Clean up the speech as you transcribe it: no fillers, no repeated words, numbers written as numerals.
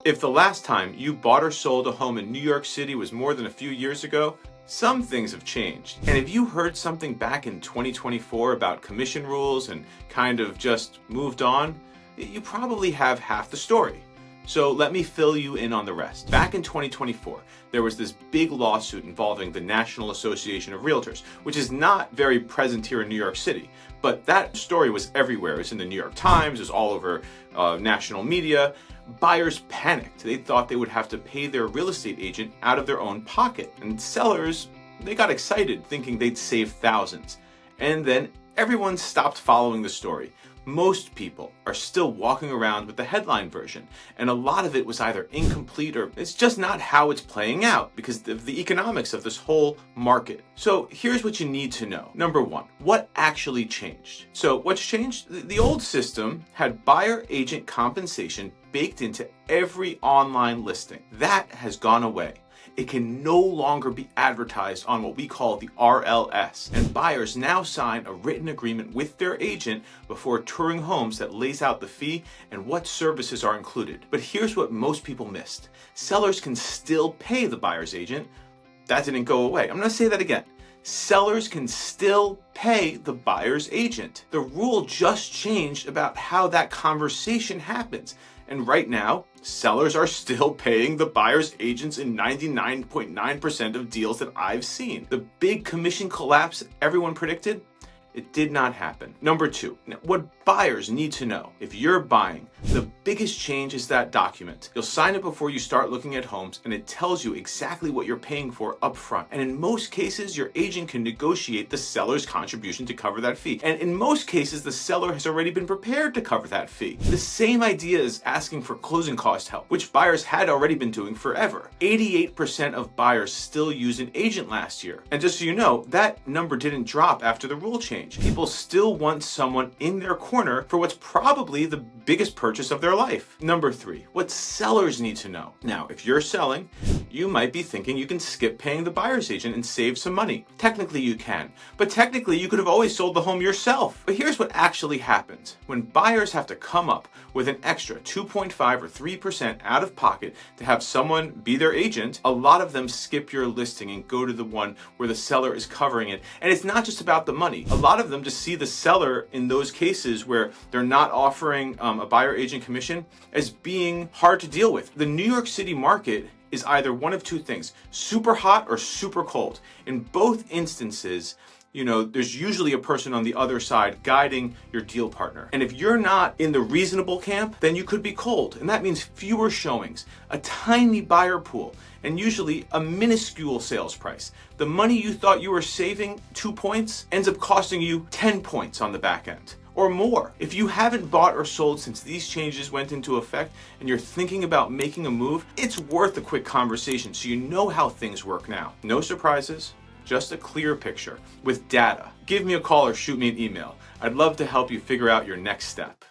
If the last time you bought or sold a home in New York City was more than a few years ago, some things have changed. And if you heard something back in 2024 about commission rules and kind of just moved on, you probably have half the story. So let me fill you in on the rest. Back in 2024, there was this big lawsuit involving the National Association of Realtors, which is not very present here in New York City. But that story was everywhere. It was in the New York Times, it was all over national media. Buyers panicked. They thought they would have to pay their real estate agent out of their own pocket. And sellers, they got excited thinking they'd save thousands. And then everyone stopped following the story. Most people are still walking around with the headline version, and a lot of it was either incomplete or it's just not how it's playing out because of the economics of this whole market. So here's what you need to know. Number one, what actually changed? So what's changed? The old system had buyer agent compensation baked into every online listing. That has gone away. It can no longer be advertised on what we call the RLS, and buyers now sign a written agreement with their agent before touring homes that lays out the fee and what services are included. But here's what most people missed. Sellers can still pay the buyer's agent. That didn't go away. I'm going to say that again. Sellers can still pay the buyer's agent. The rule just changed about how that conversation happens. And right now, sellers are still paying the buyer's agents in 99.9% of deals that I've seen. The big commission collapse everyone predicted, it did not happen. Number two, what buyers need to know. If you're buying, the biggest change is that document. You'll sign it before you start looking at homes, and it tells you exactly what you're paying for up front. And in most cases, your agent can negotiate the seller's contribution to cover that fee. And in most cases, the seller has already been prepared to cover that fee. The same idea is asking for closing cost help, which buyers had already been doing forever. 88% of buyers still used an agent last year. And just so you know, that number didn't drop after the rule change. People still want someone in their corner for what's probably the biggest purchase of their life. Number three, what sellers need to know. Now, if you're selling, you might be thinking you can skip paying the buyer's agent and save some money. Technically you can, but technically you could have always sold the home yourself. But here's what actually happens. When buyers have to come up with an extra 2.5 or 3% out of pocket to have someone be their agent, a lot of them skip your listing and go to the one where the seller is covering it. And it's not just about the money. A lot of them just see the seller in those cases where they're not offering a buyer agent commission as being hard to deal with. The New York City market is either one of two things, super hot or super cold. In both instances, there's usually a person on the other side guiding your deal partner. And if you're not in the reasonable camp, then you could be cold. And that means fewer showings, a tiny buyer pool, and usually a minuscule sales price. The money you thought you were saving 2 points ends up costing you 10 points on the back end. Or more. If you haven't bought or sold since these changes went into effect and you're thinking about making a move, it's worth a quick conversation so you know how things work now. No surprises, just a clear picture with data. Give me a call or shoot me an email. I'd love to help you figure out your next step.